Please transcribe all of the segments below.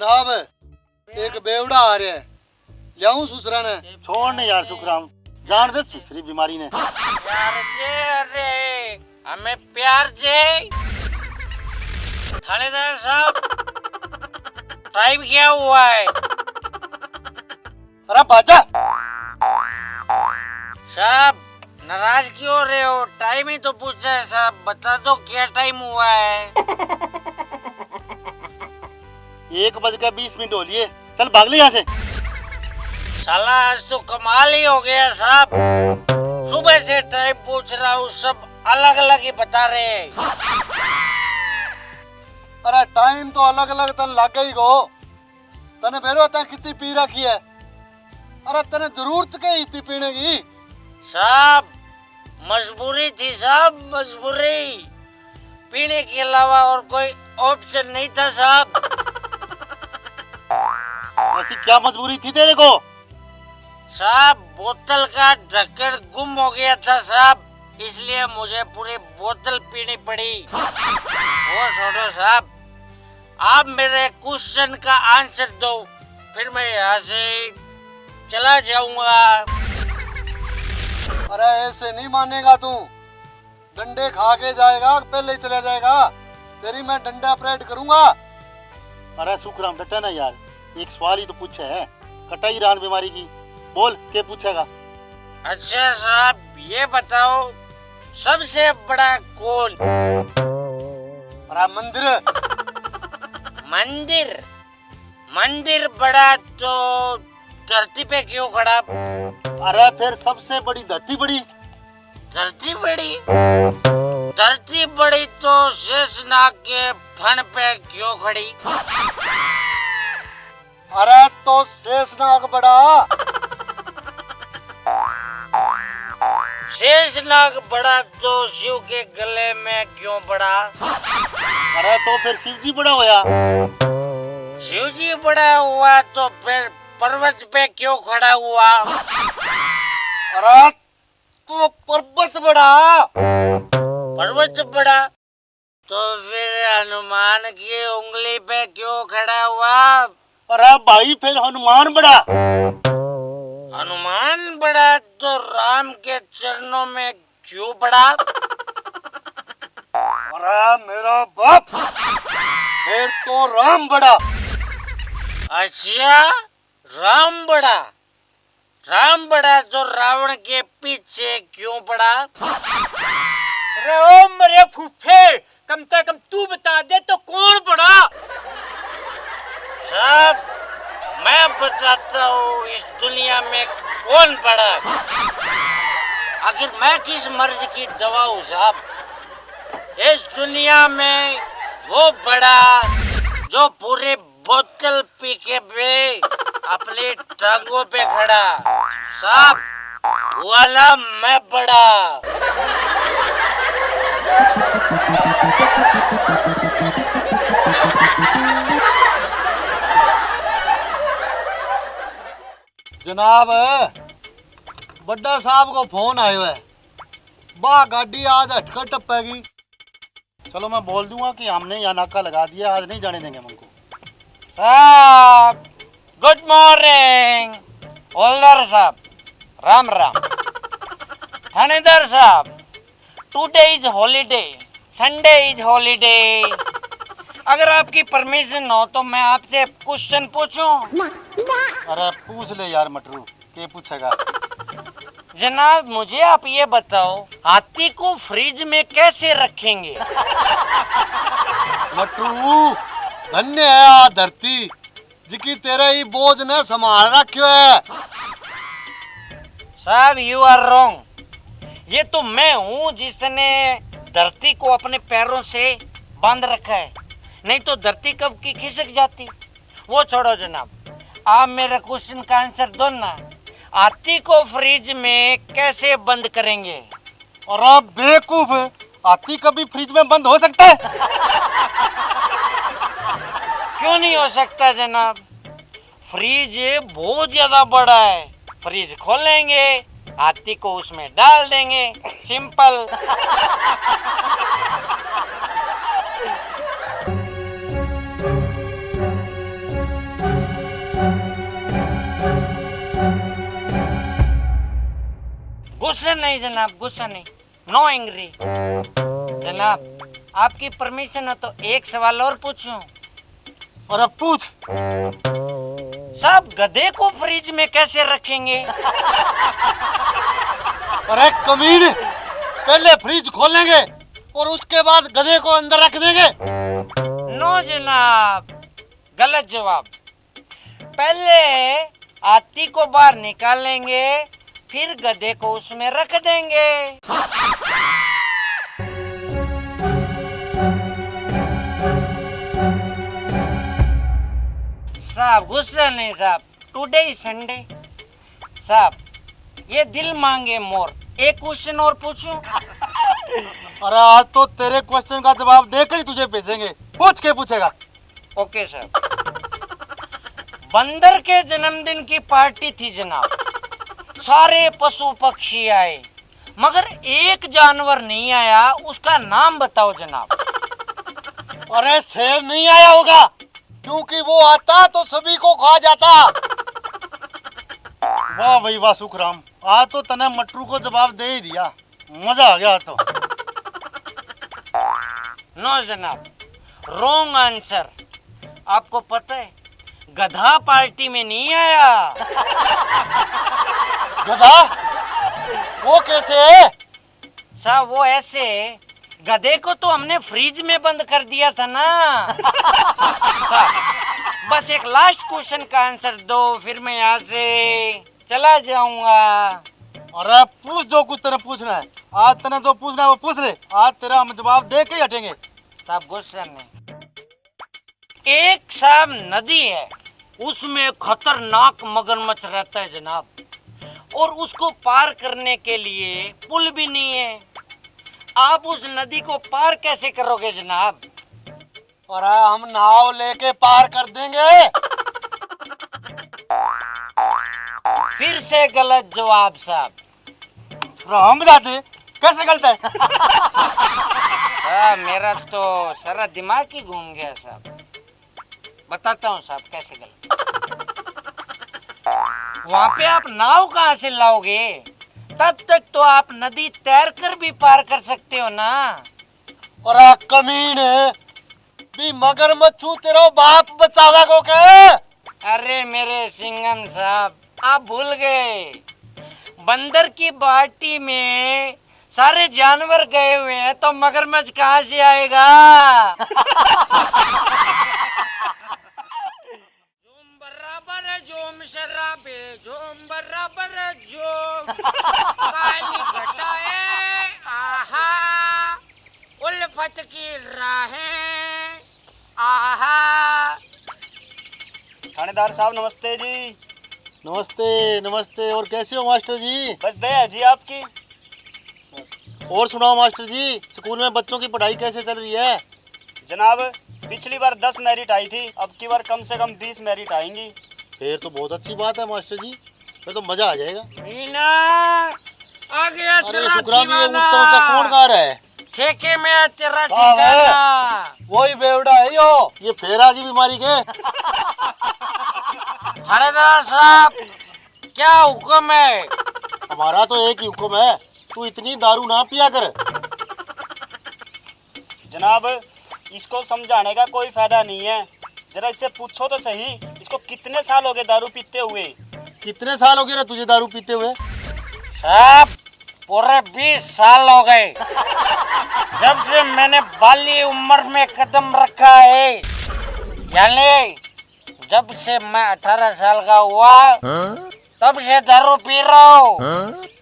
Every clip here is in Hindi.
जनाब एक बेवड़ा आ रहा है, लियाऊं सुसरा ने? छोड़ ने यार सुखराम, जान दे सुसरी बीमारी ने। प्यार दे, अरे हमें प्यार दे। थानेदार साहब टाइम क्या हुआ है? अरे बाजा साहब नाराज क्यों हो रहे हो? टाइम ही तो पूछा है साहब, बता दो क्या टाइम हुआ है? 1:20 हो लिए, चल भाग ले यहाँ से। साला आज तो कमाल ही हो गया साहब, सुबह से टाइम पूछ रहा हूँ, सब अलग अलग ही बता रहे हैं। अरे टाइम तो अलग अलग तन लग गई गो। तने बेरो ता कितनी पी रखी है? अरे तने जरूरत के इतनी पीने की? साहब मजबूरी थी साहब, मजबूरी, पीने के अलावा और कोई ऑप्शन नहीं था साहब। ऐसी क्या मजबूरी थी तेरे को? साहब बोतल का ढक्कन गुम हो गया था साहब, इसलिए मुझे पूरी बोतल पीनी पड़ी। वो छोड़ो साहब, आप मेरे क्वेश्चन का आंसर दो, फिर मैं यहाँ से चला जाऊंगा। अरे ऐसे नहीं मानेगा तू, डंडे खा के जाएगा, पहले ही चला जाएगा। तेरी मैं डंडा परेड करूंगा। अरे सुखराम बेटा ना यार, एक सवाल ही तो पूछे है, कटाई रान बीमारी की, बोल के पूछेगा। अच्छा साहब ये बताओ, सबसे बड़ा कौन? अरे मंदिर। मंदिर? मंदिर बड़ा तो धरती पे क्यों खड़ा? अरे फिर सबसे बड़ी धरती बड़ी। धरती बड़ी? धरती बड़ी तो शेषनाग के फन पे क्यों खड़ी? अरे तो शेषनाग बड़ा। शेषनाग बड़ा तो शिव के गले में क्यों बड़ा? अरे तो फिर शिव जी बड़ा होया। शिव जी बड़ा हुआ तो फिर पर्वत पे क्यों खड़ा हुआ? अरे तो पर्वत बड़ा। पर्वत बड़ा तो फिर हनुमान की उंगली पे क्यों खड़ा हुआ? अरे भाई फिर हनुमान बड़ा। हनुमान बड़ा तो राम के चरणों में क्यों पड़ा? अरे मेरा बाप, फिर तो राम बड़ा। अच्छा राम बड़ा? राम बड़ा तो रावण के पीछे क्यों पड़ा? अरे ओ मेरे फूफे, कम से कम तू बता दे तो कौन बड़ा? साहब मैं बताता हूँ इस दुनिया में कौन बड़ा। आखिर मैं किस मर्ज की दवा हूँ साहब? इस दुनिया में वो बड़ा जो पूरी बोतल पी के भी अपनी टांगों पे खड़ा, साहब वाला मैं बड़ा। जनाब बड्डा साहब को फोन आयो है, बा गाड़ी आज हटकर टपेगी। चलो मैं बोल दूंगा कि हमने यहाँ नाका लगा दिया, आज नहीं जाने देंगे हम उनको। साहब गुड मॉर्निंग। हवलदार साहब राम राम। थानेदार साहब today is holiday, Sunday is holiday. अगर आपकी परमिशन हो तो मैं आपसे क्वेश्चन पूछूं? अरे पूछ ले यार मटरू, के पूछेगा? जनाब मुझे आप ये बताओ, हाथी को फ्रिज में कैसे रखेंगे? मटरू धन्य है आ धरती, जिकी तेरे ही बोझ ने संभाल रखियो है। साहब यू आर रॉन्ग। ये तो मैं हूँ जिसने धरती को अपने पैरों से बांध रखा है, नहीं तो धरती कब की खिसक जाती। वो छोड़ो जनाब, आप मेरे क्वेश्चन का आंसर दो ना, हाथी को फ्रिज में कैसे बंद करेंगे? अरे बेवकूफ, हाथी कभी फ्रिज में बंद हो सकता है? क्यों नहीं हो सकता जनाब? फ्रिज बहुत ज्यादा बड़ा है, फ्रिज खोलेंगे, हाथी को उसमें डाल देंगे, सिंपल। गुस्सा नहीं जनाब, गुस्सा नहीं, नो एंग्री। जनाब आपकी परमिशन है तो एक सवाल और पूछूं? अरे पूछ। साहब गधे को फ्रिज में कैसे रखेंगे? अरे कमीने, पहले फ्रिज खोलेंगे और उसके बाद गधे को अंदर रख देंगे। नो जनाब, गलत जवाब। पहले हाथी को बाहर निकालेंगे, फिर गधे को उसमें रख देंगे। साहब गुस्सा नहीं साहब, टुडे इज संडे। साहब ये दिल मांगे मोर, एक क्वेश्चन और पूछूं? अरे आज तो तेरे क्वेश्चन का जवाब देकर ही तुझे भेजेंगे। पूछ के पूछेगा। ओके साहब। बंदर के जन्मदिन की पार्टी थी जनाब, सारे पशु पक्षी आए, मगर एक जानवर नहीं आया, उसका नाम बताओ जनाब। अरे शेर नहीं आया होगा, क्योंकि वो आता तो सभी को खा जाता। वाह भाई वाह सुखराम, आज तो तने मटरू को जवाब दे ही दिया, मजा आ गया तो। नो जनाब, रॉन्ग आंसर। आपको पता है गधा पार्टी में नहीं आया। गधा? वो कैसे है? साहब वो ऐसे, गधे को तो हमने फ्रिज में बंद कर दिया था ना। साहब बस एक लास्ट क्वेश्चन का आंसर दो, फिर मैं यहाँ से चला जाऊंगा। अरे पूछ जो कुछ तेरे पूछना है, आज तने जो पूछना है वो पूछ ले, आज तेरा हम जवाब दे के ही हटेंगे। साहब गुस्सा नहीं। एक साहब नदी है, उसमें खतरनाक मगरमच्छ रहता है जनाब, और उसको पार करने के लिए पुल भी नहीं है। आप उस नदी को पार कैसे करोगे जनाब? अरे हम नाव लेके पार कर देंगे। फिर से गलत जवाब साहब। हम बताते कैसे गलत है। साहब मेरा तो सारा दिमाग ही घूम गया साहब। बताता हूँ साहब कैसे गलत। वहाँ पे आप नाव कहाँ से लाओगे? तब तक तो आप नदी तैर कर भी पार कर सकते हो ना। अरे कमीने, भी मगरमच्छू तेरा बाप बचावा को के? अरे मेरे सिंघम साहब आप भूल गए, बंदर की पार्टी में सारे जानवर गए हुए हैं, तो मगरमच्छ कहाँ से आएगा? जोम बराबर है जोम शराबे, जोम बराबर है जोम काली घटाए, आहा उल्फत की राहें, आहा। थानेदार साहब नमस्ते जी। नमस्ते नमस्ते, और कैसे हो मास्टर जी? बस दया जी आपकी। और सुनाओ मास्टर जी, स्कूल में बच्चों की पढ़ाई कैसे चल रही है? जनाब पिछली बार 10 मेरिट आई थी, अब की बार कम से कम 20 मेरिट आएंगी। फिर तो बहुत अच्छी बात है मास्टर जी, फिर तो मजा आ जाएगा। मीना आ गया अरे तेरा शुक्राम, ये दीवाना। ऊंचा ऊंचा कौन गा रहा है? ठेके में है तेरा हाँ, ठिकाना। वही बेवड़ा है यो। ये फेरा की बीमारी के? थानेदार साहब क्या हुक्म है? हमारा तो एक ही हुक्म है, तू इतनी दारू ना पिया कर। जनाब इसको समझाने का कोई फायदा नहीं है, जरा इससे पूछो तो सही, इसको कितने साल हो गए दारू पीते हुए? कितने साल हो गए रे तुझे दारू पीते हुए? साहब पूरे 20 साल हो गए, जब से मैंने बाली उम्र में कदम रखा है, यानी जब से मैं 18 साल का हुआ तब से दारू पी रहा हूँ।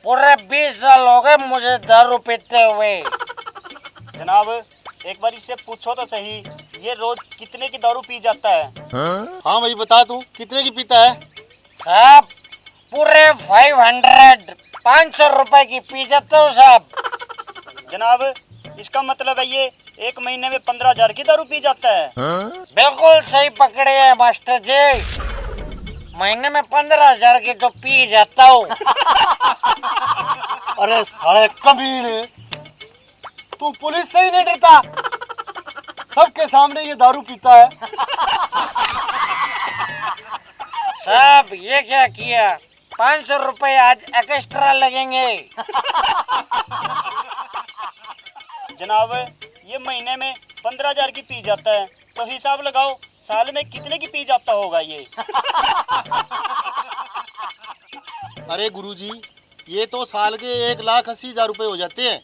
पूरे 20 साल हो गए मुझे दारू पीते हुए। जनाब एक बार इससे पूछो तो सही, ये रोज कितने की दारू पी जाता है? हाँ भाई बता, तू कितने की पीता है? साहब पूरे 500 रुपए की पी जाता हूँ साहब। जनाब इसका मतलब है ये एक महीने में 15,000 की दारू पी जाता है। बिल्कुल सही पकड़े हैं मास्टर जी, महीने में 15,000 की तो पी जाता हूँ। अरे साले कमीने, तू पुलिस से ही नहीं डरता? सबके सामने ये दारू पीता है। साहब ये क्या किया, 500 रुपए आज एक्स्ट्रा लगेंगे। जनाब ये महीने में 15,000 की पी जाता है, तो हिसाब लगाओ साल में कितने की पी जाता होगा ये। अरे गुरुजी, ये तो साल के 1,80,000 रुपए हो जाते हैं।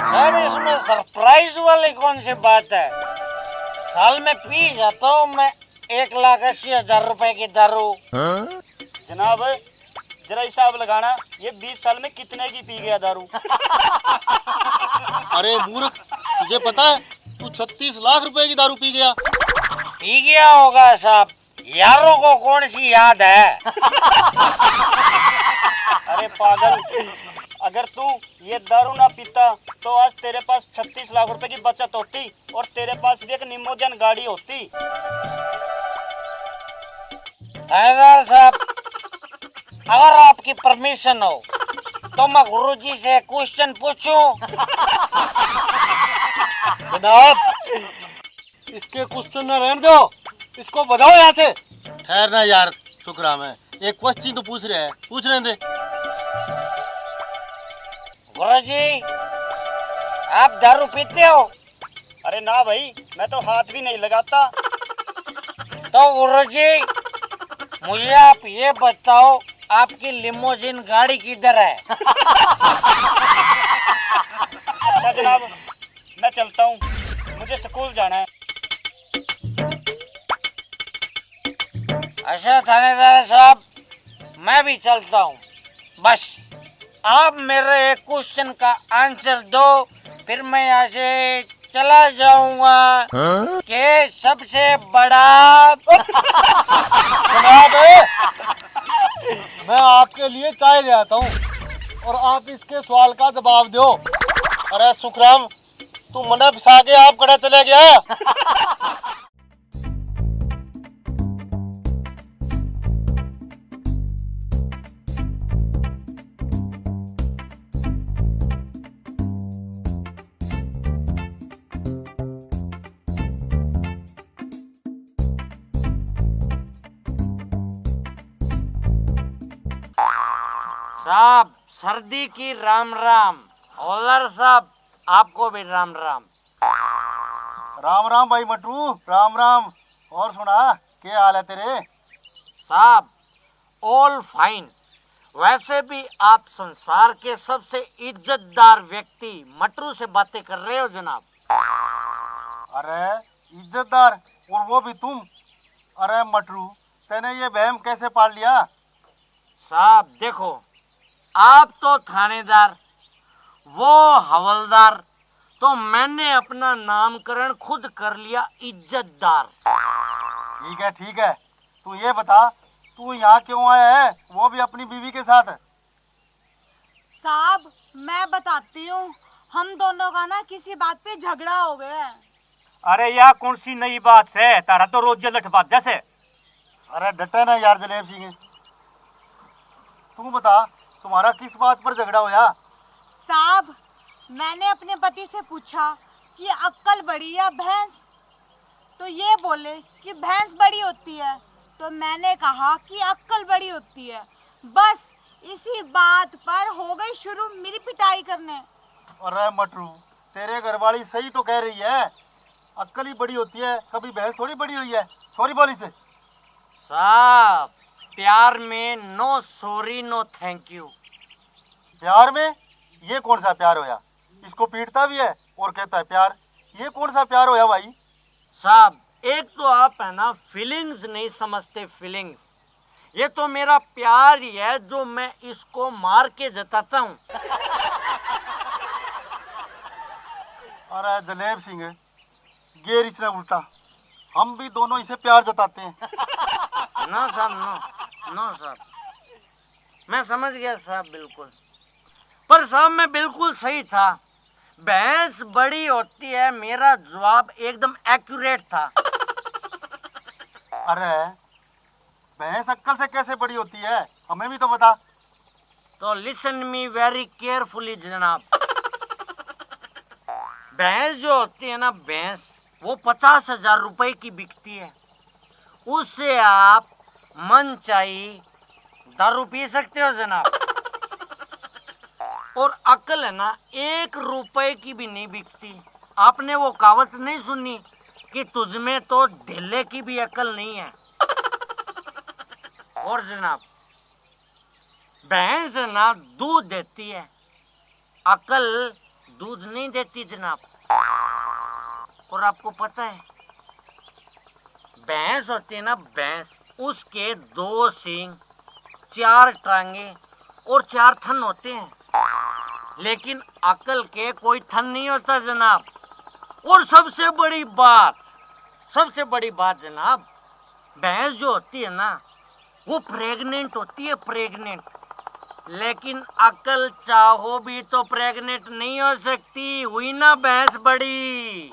सर इसमें सरप्राइज वाली कौन सी बात है? साल में पी जाता हूँ मैं 1,80,000 रुपए की दारू। जनाब जरा हिसाब लगाना, ये 20 साल में कितने की पी गया दारू। अरे मूर्ख, तुझे पता है तू 36 लाख रुपए की दारू पी गया। पी गया होगा साहब, यारों को कौन सी याद है। अरे पागल, अगर तू ये दारू ना पीता तो आज तेरे पास 36 लाख रुपए की बचत होती और तेरे पास भी एक निमोजन गाड़ी होती। थानेदार साहब, अगर आपकी परमिशन हो तो मैं गुरुजी से क्वेश्चन पूछूं? जनाब, इसके क्वेश्चन न रहने दो, इसको बजाओ यहाँ से। ठहरना यार शुक्राम है, एक क्वेश्चन तो पूछ रहे हैं, पूछ रहे दे। गुरुजी, आप दारू पीते हो? अरे ना भाई, मैं तो हाथ भी नहीं लगाता। तो गुरुजी, मुझे आप ये बताओ, आपकी लिमोजिन गाड़ी किधर है? अच्छा जनाब, मैं चलता हूँ, मुझे स्कूल जाना है। अच्छा थानेदार साहब, मैं भी चलता हूँ। बस आप मेरे एक क्वेश्चन का आंसर दो, फिर मैं यहाँ से चला जाऊंगा। कि सबसे बड़ा जनाब, मैं आपके लिए चाय ले आता हूँ और आप इसके सवाल का जवाब दो। अरे सुखराम, तू मना फंसा के आप कड़ा चले गया। साहब सर्दी की राम राम। हौलदार साहब, आपको भी राम राम। राम राम भाई मटरू, राम राम। और सुना, क्या हाल है तेरे? साहब ऑल फाइन। वैसे भी आप संसार के सबसे इज्जतदार व्यक्ति मटरू से बातें कर रहे हो जनाब। अरे इज्जतदार, और वो भी तुम? अरे मटरू, तूने ये बहम कैसे पाल लिया? साहब देखो, आप तो थानेदार, वो हवलदार, तो मैंने अपना नामकरण खुद कर लिया इज्जतदार। ठीक है, तू ये बता, तू यहाँ क्यों आया है, वो भी अपनी बीवी के साथ? साहब मैं बताती हूँ, हम दोनों का ना किसी बात पे झगड़ा हो गया है। अरे यार कौन सी नई बात है, तारा तो रोज लठबाज जैसे। अरे डटे ना यार जलेब सिंह, तू बता तुम्हारा किस बात पर झगड़ा होया? साहब मैंने अपने पति से पूछा कि अक्कल बड़ी या भैंस, तो ये बोले कि भैंस बड़ी होती है, तो मैंने कहा कि अक्कल बड़ी होती है। बस इसी बात पर हो गई शुरू मेरी पिटाई करने। अरे मटरू, तेरे घरवाली सही तो कह रही है, अक्कल ही बड़ी होती है, कभी भैंस थोड़ी बड़ी हुई है। सॉरी बोली से। साहब प्यार में no sorry no thank you. प्यार में? ये कौन सा प्यार होया? इसको पीटता भी है और कहता है प्यार, ये कौन सा प्यार होया भाई? साहब एक तो आप है ना फीलिंग्स नहीं समझते, फीलिंग्स। ये तो मेरा प्यार ही है जो मैं इसको मार के जताता हूँ। अरे जलेब सिंह, गेर इसने उल्टा, हम भी दोनों इसे प्यार जताते हैं। नो साहब, नो साहब, मैं समझ गया साहब बिल्कुल। पर साहब मैं बिल्कुल सही था, भैंस बड़ी होती है, मेरा जवाब एकदम एक्यूरेट था। अरे भैंस अक्कल से कैसे बड़ी होती है, हमें भी तो बता। तो लिसन मी वेरी केयरफुली जनाब। भैंस जो होती है ना, भैंस वो 50,000 रुपए की बिकती है। उससे आप मनचाही दारू पी सकते हो जनाब। और अक्ल है ना 1 रुपए की भी नहीं बिकती। आपने वो कहावत नहीं सुनी कि तुझमें तो ढिल्ले की भी अक्ल नहीं है। और जनाब भैंस है ना दूध देती है, अक्ल दूध नहीं देती जनाब। और आपको पता है भैंस होती है ना भैंस, उसके 2 सींग, 4 टांगे और 4 थन होते हैं, लेकिन अक्ल के कोई थन नहीं होता जनाब। और सबसे बड़ी बात जनाब, भैंस जो होती है ना वो प्रेग्नेंट होती है, प्रेग्नेंट। लेकिन अक्ल चाहो भी तो प्रेग्नेंट नहीं हो सकती, हुई ना भैंस बड़ी।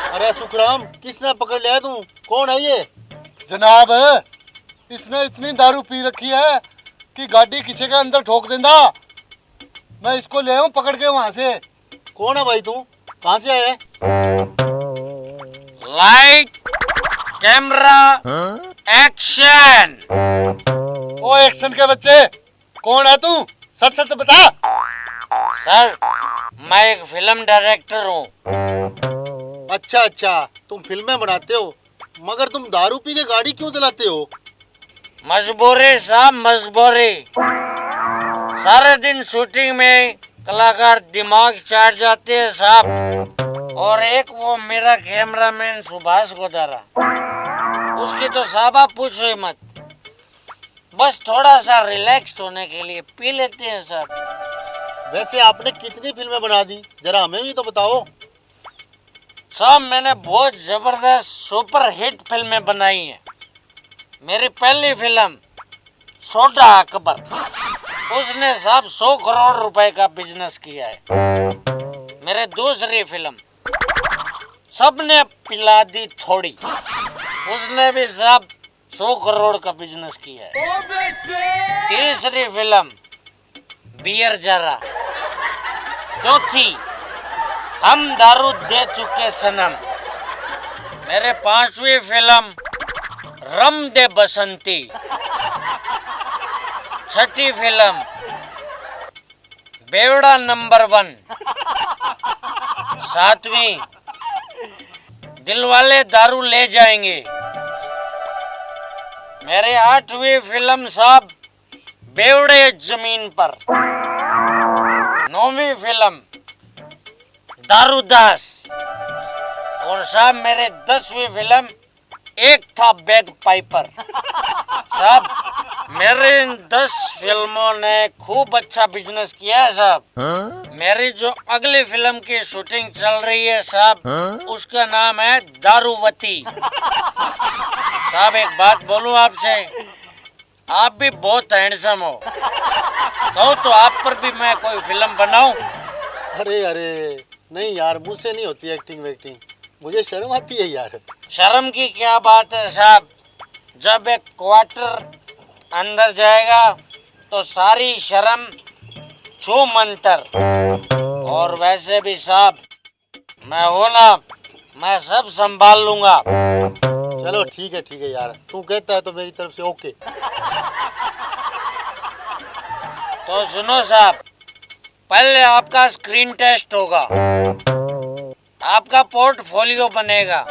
अरे सुखराम, किसने पकड़ लिया तू? कौन है ये? जनाब इसने इतनी दारू पी रखी है कि गाड़ी किसी के अंदर ठोक देंदा। मैं इसको ले आऊं पकड़ के वहां से। कौन है भाई तू? कहाँ से आया है? Light camera action. ओ एक्शन के बच्चे, कौन है तू? सच सच बता। सर मैं एक फिल्म डायरेक्टर हूँ। अच्छा अच्छा, तुम फिल्में बनाते हो, मगर तुम दारू पी के गाड़ी क्यों चलाते हो? मजबूरी साहब, मजबूरी। सारे दिन शूटिंग में कलाकार दिमाग चाट जाते हैं साहब। और एक वो मेरा कैमरामैन सुभाष गोदारा, उसकी तो साहब आप पूछो ही मत। बस थोड़ा सा रिलैक्स होने के लिए पी लेते हैं साहब। वैसे आपने कितनी फिल्में बना दी, जरा हमें भी तो बताओ। साहब मैंने बहुत जबरदस्त सुपर हिट फिल्में बनाई हैं। मेरी पहली फिल्म सोडा अकबर, उसने साहब 100 करोड़ रुपए का बिजनेस किया है। मेरे दूसरी फिल्म सबने पिला दी थोड़ी, उसने भी साहब 100 करोड़ का बिजनेस किया है। तीसरी फिल्म बियर जरा। चौथी हम दारू दे चुके सनम। मेरे 5वीं फिल्म रम दे बसंती। 6ठी फिल्म बेवड़ा नंबर 1। 7वीं दिलवाले दारू ले जाएंगे। मेरे 8वीं फिल्म साहब बेवड़े जमीन पर। 9वीं फिल्म दारूदास। और साहब मेरे 10वीं फिल्म एक था बैग पाइपर। साहब मेरे इन 10 फिल्मों ने खूब अच्छा बिजनेस किया है साहब। मेरी जो अगली फिल्म की शूटिंग चल रही है साहब, उसका नाम है दारूवती। साहब एक बात बोलूं आपसे, आप भी बहुत हैंडसम हो, कहो तो आप पर भी मैं कोई फिल्म बनाऊं। अरे अरे नहीं यार, मुझसे नहीं होती एक्टिंग वेक्टिंग, मुझे शर्म आती है यार। शर्म की क्या बात है साहब, जब एक क्वार्टर अंदर जाएगा तो सारी शर्म छू मंतर। और वैसे भी साहब मैं हूं ना, मैं सब संभाल लूंगा। चलो ठीक है यार, तू कहता है तो मेरी तरफ से ओके। तो सुनो साहब, पहले आपका स्क्रीन टेस्ट होगा, आपका पोर्टफोलियो बनेगा।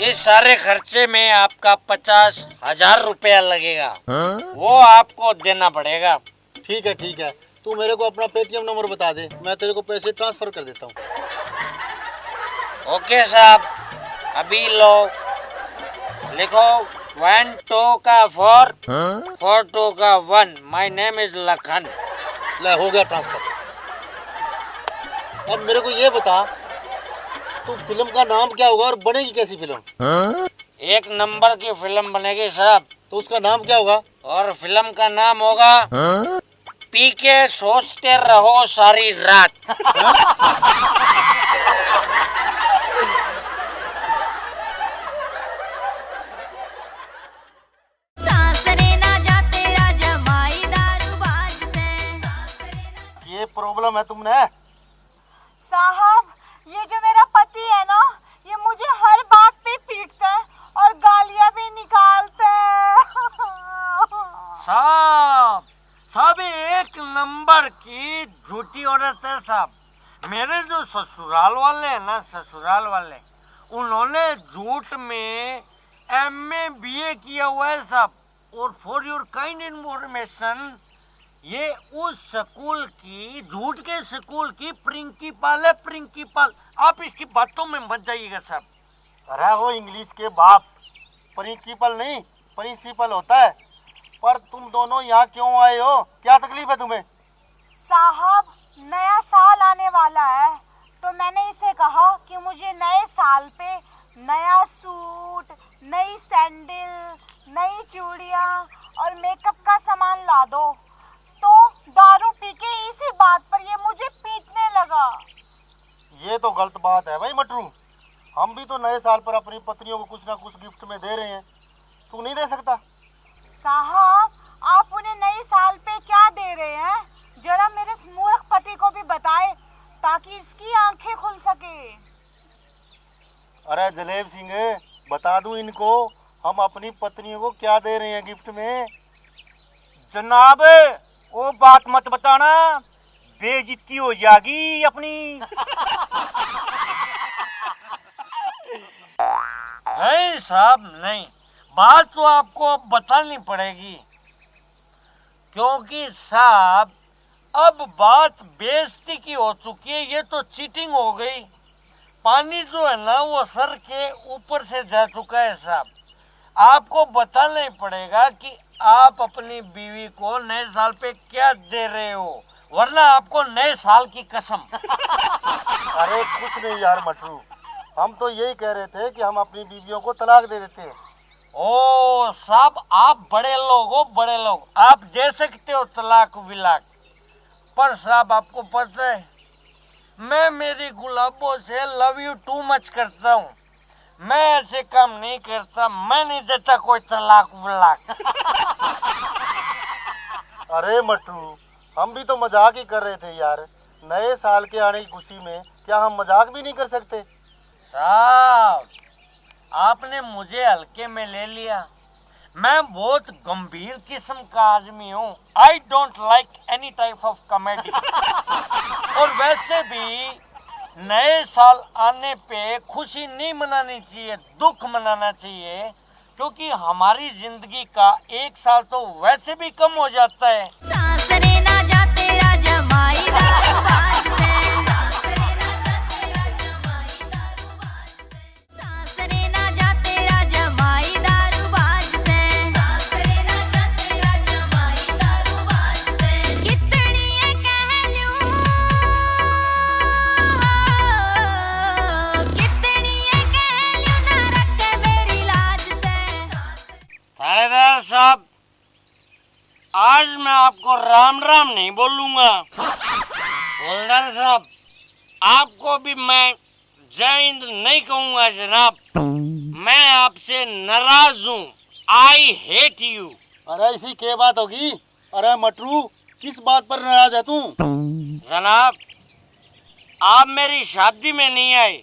इस सारे खर्चे में आपका 50,000 रुपया लगेगा, वो आपको देना पड़ेगा। ठीक है, तू मेरे को अपना पेटीएम नंबर बता दे, मैं तेरे को पैसे ट्रांसफर कर देता हूँ। ओके साहब, अभी लो, लिखो 1 2 का 4 4 2 का 1। My name is Lakhan. ले हो गया ट्रांसफर। अब मेरे को ये बता, तू फिल्म का नाम क्या होगा और बनेगी कैसी फिल्म? एक नंबर की फिल्म बनेगी साहब। तो उसका नाम क्या होगा? और फिल्म का नाम होगा पी के सोचते रहो सारी रात। ये प्रॉब्लम है तुमने, रहता है साहब। मेरे जो ससुराल वाले हैं ना, ससुराल वाले, उन्होंने झूठ में MA BA किया हुआ है साहब। और फॉर योर काइंड इन्फॉर्मेशन, ये उस स्कूल की, झूठ के स्कूल की प्रिंसिपल है, प्रिंसिपल। आप इसकी बातों में मत जाइएगा साहब। अरे वो इंग्लिश के बाप, प्रिंसिपल नहीं प्रिंसिपल होता है। पर तुम दोनों यहाँ क्यों आए हो, क्या तकलीफ है तुम्हें? साहब, नया साल आने वाला है तो मैंने इसे कहा कि मुझे नए साल पे नया सूट, नई सैंडल, नई चूड़ियाँ और मेकअप का सामान ला दो। तो दारू पी के इसी बात पर ये मुझे पीटने लगा। ये तो गलत बात है भाई मटरू। हम भी तो नए साल पर अपनी पत्नियों को कुछ ना कुछ गिफ्ट में दे रहे हैं, तू नहीं दे सकता? साहब, आप उन्हें नए साल पे क्या दे रहे हैं? जरा मेरे इस मूर्ख पति को भी बताए ताकि इसकी आंखें खुल सके। अरे जलेब सिंह, बता दूं इनको हम अपनी पत्नियों को क्या दे रहे हैं गिफ्ट में? जनाब, वो बात मत बताना, बेइज्जती हो जाएगी अपनी। नहीं साहब नहीं, बात तो आपको बतानी पड़ेगी, क्योंकि साहब अब बात बेइज्जती की हो चुकी है। ये तो चीटिंग हो गई। पानी जो है ना वो सर के ऊपर से जा चुका है साहब। आपको बताना ही पड़ेगा कि आप अपनी बीवी को नए साल पे क्या दे रहे हो, वरना आपको नए साल की कसम। अरे कुछ नहीं यार मटरू, हम तो यही कह रहे थे कि हम अपनी बीवियों को तलाक दे देते हैं। ओ साहब, आप बड़े लोग हो, बड़े लोग, आप दे सकते हो तलाक विलाक। पर साहब आपको पता है, मैं मेरी गुलाबों से लव यू टू मच करता हूँ। मैं ऐसे काम नहीं करता, मैं नहीं देता कोई तलाक विलाक। अरे मटरू, हम भी तो मजाक ही कर रहे थे यार। नए साल के आने की खुशी में क्या हम मजाक भी नहीं कर सकते? साहब आपने मुझे हल्के में ले लिया। मैं बहुत गंभीर किस्म का आदमी हूँ। I don't like any type of comedy. और वैसे भी नए साल आने पे खुशी नहीं मनानी चाहिए, दुख मनाना चाहिए, क्योंकि हमारी जिंदगी का एक साल तो वैसे भी कम हो जाता है। सासरे ना जाते राजा माई दरबार से, सासरे ना जाते राजा माई दरबार से, सासरे ना जाते राजा माई दरबार से, सासरे ना जाते राजा माई दरबार से। कितनी ये कह लूं, कितनी ये कह लूं ना रखे मेरी लाज से। थानेदार साहब, आज मैं आपको राम राम नहीं बोलूंगा। हवलदार साहब, आपको भी मैं जय हिंद नहीं कहूंगा जनाब। मैं आपसे नाराज हूँ। I hate you. अरे इसी के बात होगी। अरे मटरू, किस बात पर नाराज है तू? जनाब, आप मेरी शादी में नहीं आए।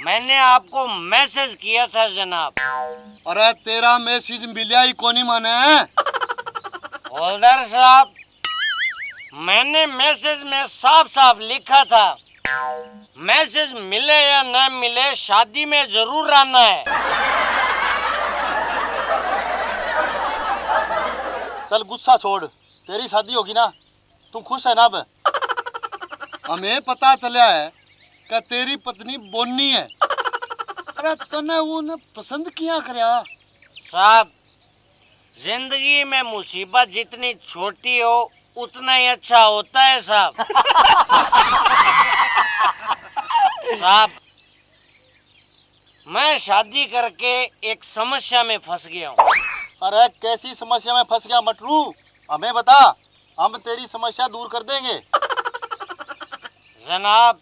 मैंने आपको मैसेज किया था जनाब। अरे तेरा मैसेज मिलिया ही कोनी माने है। हवलदार साहब, मैंने मैसेज में साफ साफ लिखा था, मैसेज मिले या न मिले शादी में जरूर आना है। चल गुस्सा छोड़, तेरी शादी होगी ना, तू खुश है ना? अब हमें पता चला है कि तेरी पत्नी बोनी है। अरे तने वो ने पसंद किया करया। साहब, जिंदगी में मुसीबत जितनी छोटी हो उतना ही अच्छा होता है साहब। साहब, मैं शादी करके एक समस्या में फंस गया हूँ। अरे कैसी समस्या में फंस गया मटरू, हमें बता, हम तेरी समस्या दूर कर देंगे। जनाब,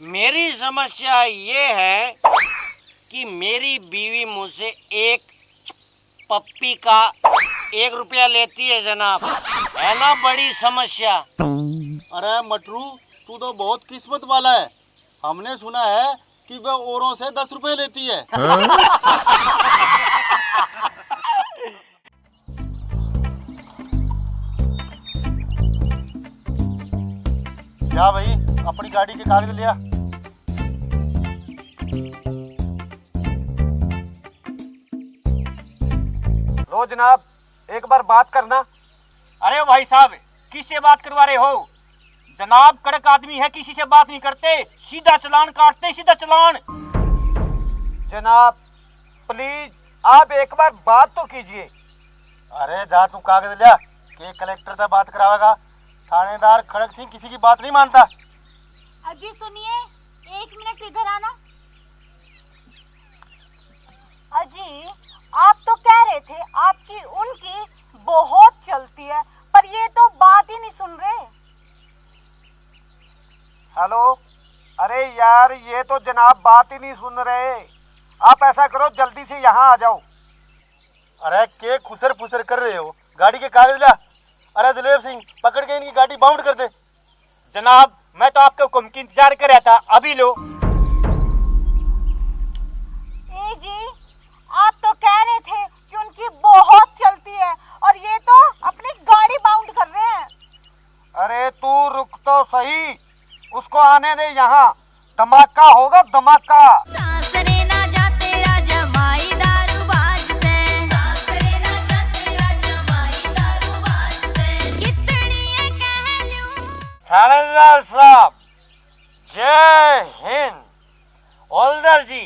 मेरी समस्या ये है कि मेरी बीवी मुझसे एक पप्पी का 1 रुपया लेती है जनाब। है ना बड़ी समस्या। अरे मटरू, तू तो बहुत किस्मत वाला है। हमने सुना है कि वह औरों से 10 रुपए लेती है। क्या भाई, अपनी गाड़ी के कागज लिया? लो जनाब, एक बार बात करना। अरे भाई साहब, किससे बात करवा रहे हो? जनाब कड़क आदमी है, किसी से बात नहीं करते, सीधा चालान काटते, सीधा चालान। जनाब प्लीज आप एक बार बात तो कीजिए। अरे जा तू कागज लिया, के कलेक्टर से बात करावेगा। थानेदार खड़क सिंह किसी की बात नहीं मानता। अजी सुनिए, 1 मिनट इधर आना। अजी आप तो कह रहे थे आपकी उनकी बहुत चलती है, पर ये तो बात ही नहीं सुन रहे। हेलो, अरे यार ये तो जनाब बात ही नहीं सुन रहे। आप ऐसा करो जल्दी से यहाँ आ जाओ। अरे के खुसर फुसर कर रहे हो, गाड़ी के कागज ला। अरे दिलीप सिंह, पकड़ के इनकी गाड़ी बाउंड कर दे। जनाब मैं तो आपके हुक्म की इंतजार कर रहा था, अभी लो। ए जी, आप तो कह रहे थे कि उनकी बहुत चलती है और ये तो अपनी गाड़ी बाउंड कर रहे हैं। अरे तू रुक तो सही, उसको आने दे यहाँ, धमाका होगा धमाका। सासरे ना जा तेरा जमाई दारूबाज से, सासरे ना जा तेरा जमाई दारूबाज से, कितनी ये कह लूं। थानेदार साहब जय हिंद। हवलदार जी,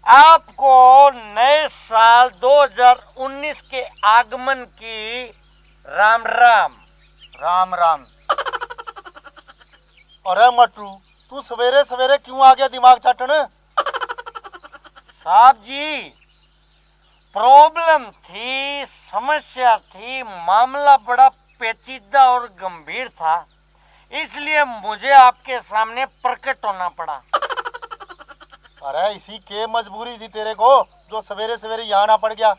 आपको नए साल 2019 के आगमन की राम राम। राम राम। अरे मटरू, तू सवेरे सवेरे क्यों आ गया दिमाग चाटन? साहब जी प्रॉब्लम थी, समस्या थी, मामला बड़ा पेचीदा और गंभीर था, इसलिए मुझे आपके सामने प्रकट होना पड़ा। अरे इसी के मजबूरी थी तेरे को, जो सवेरे सवेरे यहाँ आना पड़ गया।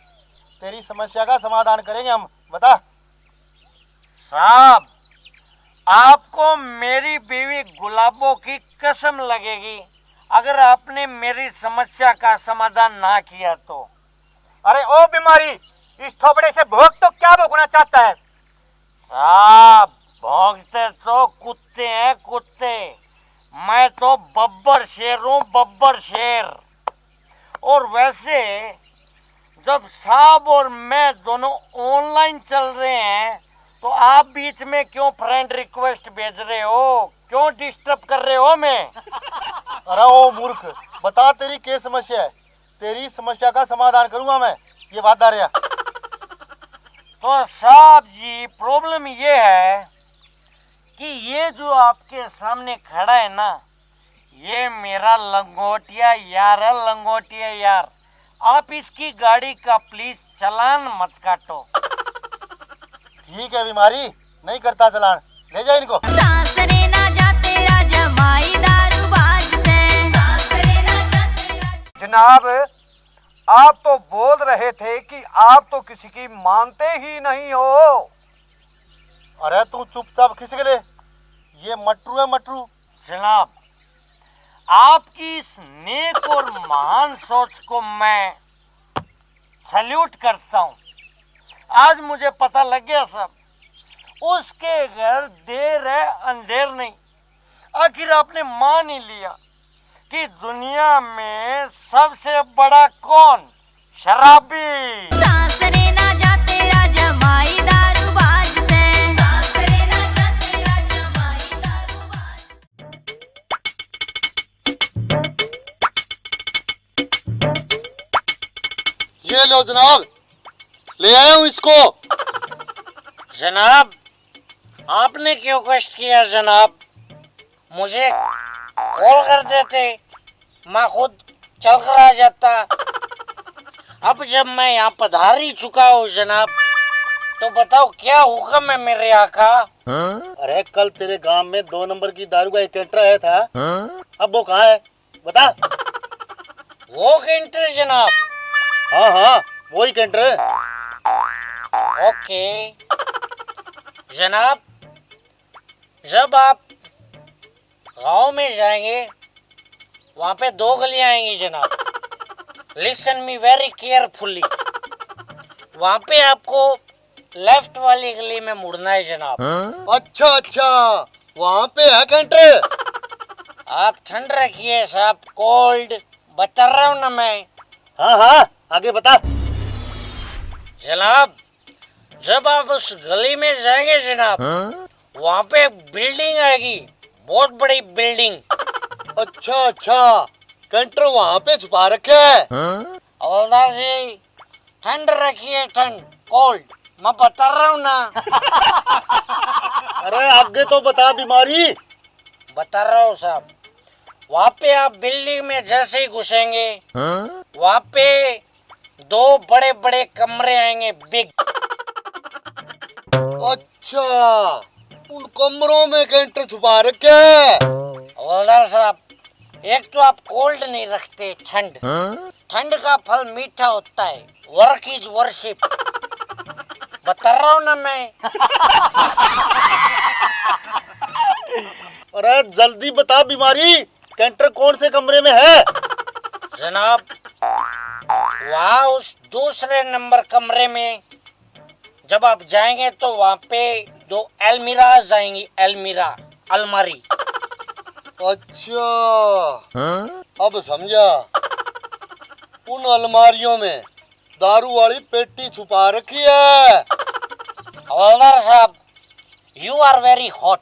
तेरी समस्या का समाधान करेंगे हम, बता। साहब आपको मेरी बीवी गुलाबों की कसम लगेगी अगर आपने मेरी समस्या का समाधान ना किया तो। अरे ओ बीमारी, इस थोबड़े से भोग तो क्या भोगना चाहता है? साहब भौंकते तो कुत्ते हैं कुत्ते, मैं तो बब्बर शेर हूँ, बब्बर शेर। और वैसे जब साहब और मैं दोनों ऑनलाइन चल रहे हैं तो आप बीच में क्यों फ्रेंड रिक्वेस्ट भेज रहे हो, क्यों डिस्टर्ब कर रहे हो मैं? अरे ओ मूर्ख, बता तेरी क्या समस्या है? तेरी समस्या का समाधान करूंगा मैं, ये वादा रहा। तो साहब जी प्रॉब्लम ये है कि ये जो आपके सामने खड़ा है ना, ये मेरा लंगोटिया यार है, लंगोटिया यार। आप इसकी गाड़ी का प्लीज चालान मत काटो। ठीक है बीमारी, नहीं करता चलान, ले जा इनको। सासरे ना जा तेरा जमाई दारूबाज से, सासरे ना जा तेरा। जनाब आप तो बोल रहे थे कि आप तो किसी की मानते ही नहीं हो। अरे तू चुपचाप खिसक ले, ये मटरू है मटरू। जनाब आपकी इस नेक और महान सोच को मैं सैल्यूट करता हूँ। आज मुझे पता लग गया सब, उसके घर देर है अंधेर नहीं। आखिर आपने मान ही लिया कि दुनिया में सबसे बड़ा कौन? शराबी। सासरे ना जा तेरा जमाई दारूबाज से, सासरे ना जा तेरा जमाई दारूबाज। ये लो जनाब, ले आया हूँ इसको। जनाब आपने क्यों कष्ट किया जनाब? मुझे कॉल कर देते, मैं खुद चल कर आ जाता। अब जब मैं यहाँ पधार ही चुका हूँ जनाब, तो बताओ क्या हुक्म है मेरे आका? अरे कल तेरे गांव में 2 नंबर की दारू का एक कैंटर आया था, अब वो कहाँ है बता। वो कैंटर जनाब? हाँ हाँ वही कैंटर है। ओके जनाब, जब आप गांव में जाएंगे वहाँ पे 2 गलियां आएंगी जनाब। Listen me very carefully. वहाँ पे आपको लेफ्ट वाली गली में मुड़ना है जनाब। अच्छा अच्छा, वहाँ पे है कैंटर। आप ठंड रखिए साहब, कोल्ड बता रहा हूँ ना मैं। हाँ हाँ, आगे बता। जनाब, जब आप उस गली में जाएंगे जनाब, वहाँ पे एक बिल्डिंग आएगी, बहुत बड़ी बिल्डिंग। अच्छा अच्छा, कैंटर वहाँ पे छुपा रखे है। हवलदार जी, ठंड रखिए, ठंड, कोल्ड, मैं बता रहा हूँ ना। अरे आगे तो बता बीमारी। बता रहा हूँ साहब, वहाँ पे आप बिल्डिंग में जैसे ही घुसेंगे, वहाँ पे 2 बड़े बड़े कमरे आएंगे, बिग। अच्छा, उन कमरों में कैंटर छुपा रखे है। हवलदार साहब, एक तो आप कोल्ड नहीं रखते, ठंड। ठंड का फल मीठा होता है, वर्क इज वर्शिप, बता रहा हूँ ना मैं। अरे जल्दी बता बीमारी, कैंटर कौन से कमरे में है? जनाब, वहाँ उस दूसरे नंबर कमरे में जब आप जाएंगे तो वहाँ पे 2 अलमीराज आएंगी, अलमीरा, अलमारी। अच्छा, अब समझा। उन अलमारियों में दारू वाली पेटी छुपा रखी है। हवलदार साहब, यू आर वेरी हॉट।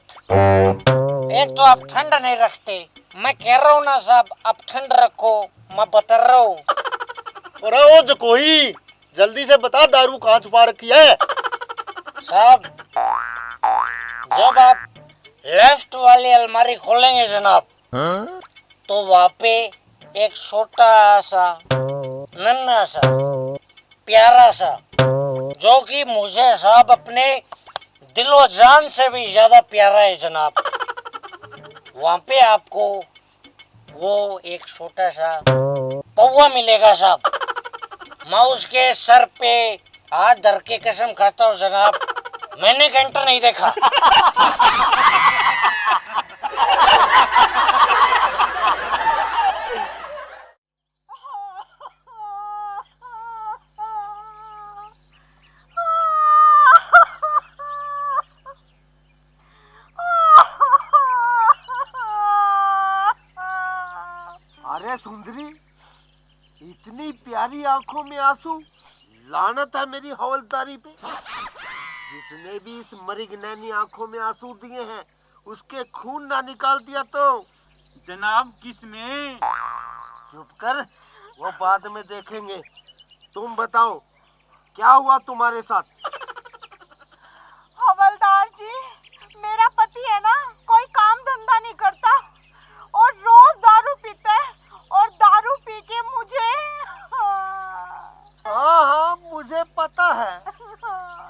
एक तो आप ठंड नहीं रखते, मैं कह रहा हूँ ना साहब, आप ठंड रखो, मैं बता रहा हूँ। अरे ओ जकोई, जल्दी से बता दारू कहाँ छुपा रखी है? साहब, जब आप लेफ्ट वाली अलमारी खोलेंगे जनाब, तो वहाँ पे एक छोटा सा, नन्हा सा, प्यारा सा, जो कि मुझे साहब अपने दिलो जान से भी ज्यादा प्यारा है जनाब, वहाँ पे आपको वो एक छोटा सा पौवा मिलेगा साहब। मैं उसके सर पे हाथ धर के कसम खाता हूँ जनाब, मैंने कैंटर नहीं देखा। अरे सुंदरी, इतनी प्यारी आंखों में आंसू, लानत है मेरी हवलदारी पे। जिसने भी इस मरिगनैनी आंखों में आंसू दिए हैं, उसके खून ना निकाल दिया तो। जनाब, किस में? चुप कर, वो बाद में देखेंगे। तुम बताओ, क्या हुआ तुम्हारे साथ? हवलदार जी, मेरा पति है ना, कोई काम धंधा नहीं करता और रोज दारू पीता है, और दारू पी के मुझे हाँ हाँ, मुझे पता है,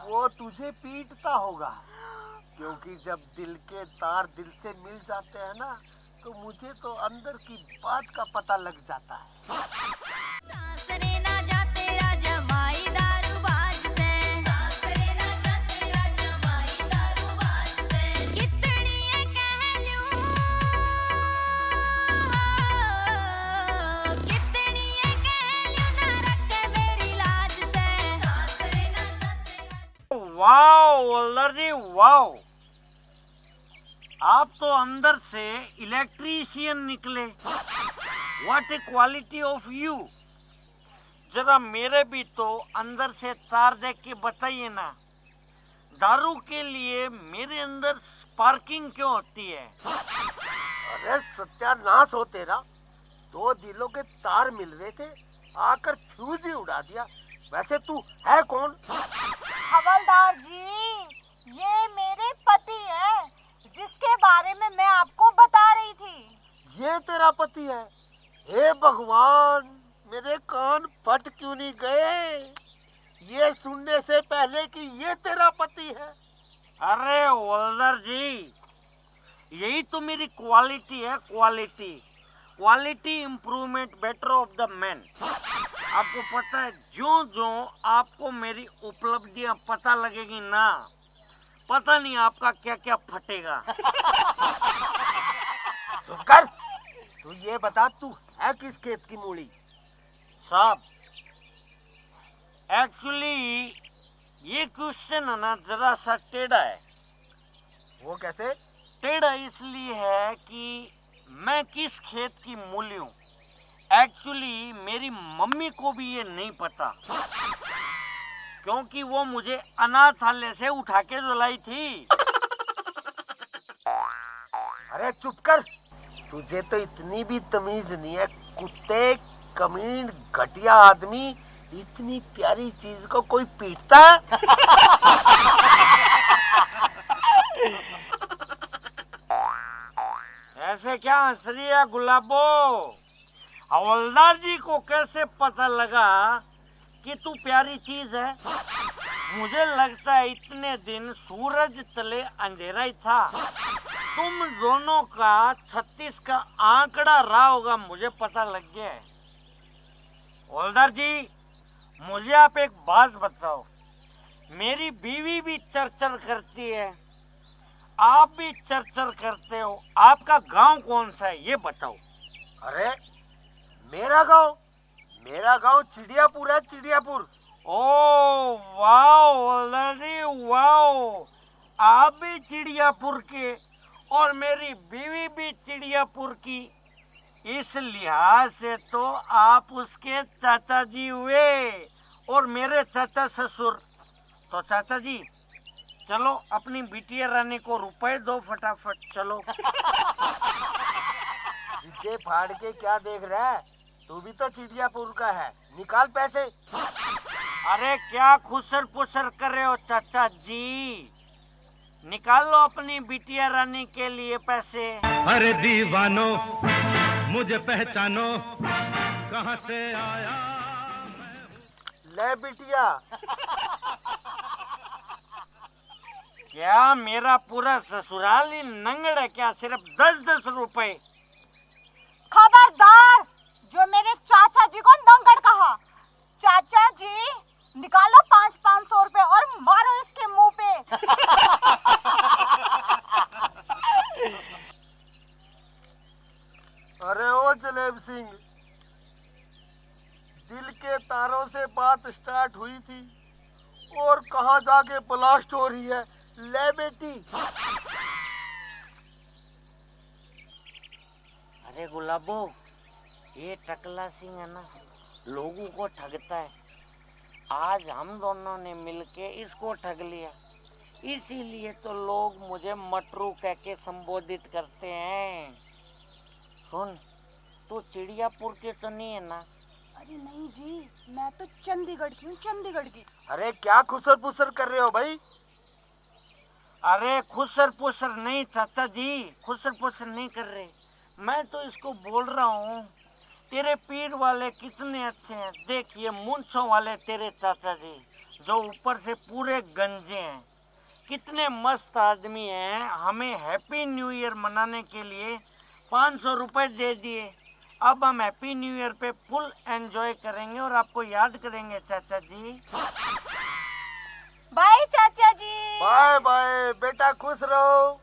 वो तुझे पीटता होगा, क्योंकि जब दिल के तार दिल से मिल जाते हैं ना, तो मुझे तो अंदर की बात का पता लग जाता है। सासरे ना जाते राजा माई दारूबाज से, सासरे ना जाते राजा माई दारूबाज से, कितनी ये कह लूं, कितनी ये कह लूं, ना रखे मेरी लाज से, सासरे ना जाते। वाओ हवलदार जी, वाओ, आप तो अंदर से इलेक्ट्रीशियन निकले। What A quality of you. जरा मेरे भी तो अंदर से तार देख के बताइए ना, दारू के लिए मेरे अंदर स्पार्किंग क्यों होती है? अरे सत्यानाश हो तेरा, 2 दिलों के तार मिल रहे थे, आकर फ्यूज ही उड़ा दिया। वैसे तू है कौन? हवलदार जी, ये मेरे पति है, जिसके बारे में मैं आपको बता रही थी। ये तेरा पति है? हे भगवान, मेरे कान फट क्यों नहीं गए ये सुनने से पहले कि ये तेरा पति है। अरे हवलदार जी, यही तो मेरी क्वालिटी है, quality, quality improvement better of the man. आपको पता है, जो जो आपको मेरी उपलब्धियां पता लगेगी ना, पता नहीं आपका क्या क्या फटेगा। चुप कर, तू ये बता, तू है किस खेत की मूली? साहब, एक्चुअली ये क्वेश्चन है ना, जरा सा टेढ़ा है। वो कैसे? टेढ़ा इसलिए है कि मैं किस खेत की मूली हूँ। एक्चुअली मेरी मम्मी को भी ये नहीं पता, क्योंकि वो मुझे अनाथालय से उठा के जो लाई थी। अरे चुप कर, तुझे तो इतनी भी तमीज नहीं है। कुत्ते, कमीन, घटिया आदमी, इतनी प्यारी चीज को कोई पीटता है? ऐसे क्या हंस रही है गुलाबो? हवलदार जी को कैसे पता लगा कि तू प्यारी चीज है? मुझे लगता है इतने दिन सूरज तले अंधेरा ही था। तुम दोनों का 36 का आंकड़ा रहा होगा, मुझे पता लग गया है। हवलदार जी, मुझे आप एक बात बताओ। मेरी बीवी भी चरचर करती है, आप भी चरचर करते हो। आपका गांव कौन सा है ये बताओ। अरे मेरा गांव चिड़ियापुर है, चिड़ियापुर। ओ वाह वाह, आप भी चिड़ियापुर के और मेरी बीवी भी चिड़ियापुर की। इस लिहाज से तो आप उसके चाचा जी हुए और मेरे चाचा ससुर। तो चाचा जी, चलो अपनी बिटिया रानी को रुपए दो फटाफट, चलो। जिद्दे फाड़ के क्या देख रहा है? तू भी तो चिड़ियापुर का है, निकाल पैसे। अरे क्या खुसर पुसर कर रहे हो चाचा जी? निकाल लो अपनी बिटिया रानी के लिए पैसे। अरे दीवानो मुझे पहचानो, कहाँ से आया? ले बिटिया। क्या मेरा पूरा ससुराल ही नंगड़ है क्या? सिर्फ 10-10 रुपए? खबरदार, जो मेरे चाचा जी को नंगड़ कहा। चाचा जी, निकालो 500-500 रुपए और मारो इसके मुंह पे। अरे ओ जलेब सिंह, दिल के तारों से बात स्टार्ट हुई थी और कहाँ जाके ब्लास्ट हो रही है। ले बेटी। अरे गुलाबो, ये टकला सिंह है ना, लोगों को ठगता है। आज हम दोनों ने मिलके इसको ठग लिया, इसीलिए तो लोग मुझे मटरू कह के संबोधित करते हैं। सुन, तू चिड़ियापुर के तो नहीं है ना? अरे नहीं जी, मैं तो चंडीगढ़ की हूँ, चंडीगढ़ की। अरे क्या खुसर पुसर कर रहे हो भाई? अरे खुसर पुसर नहीं चाचा जी, खुसर पुसर नहीं कर रहे। मैं तो इसको बोल रहा हूँ, तेरे पीठ वाले कितने अच्छे हैं। देखिए मूंछों वाले तेरे चाचा जी, जो ऊपर से पूरे गंजे हैं, कितने मस्त आदमी हैं। हमें हैप्पी न्यू ईयर मनाने के लिए 500 रुपए दे दिए। अब हम हैप्पी न्यू ईयर पे फुल एंजॉय करेंगे और आपको याद करेंगे चाचा जी। बाय चाचा जी। बाय बाय बेटा, खुश रहो।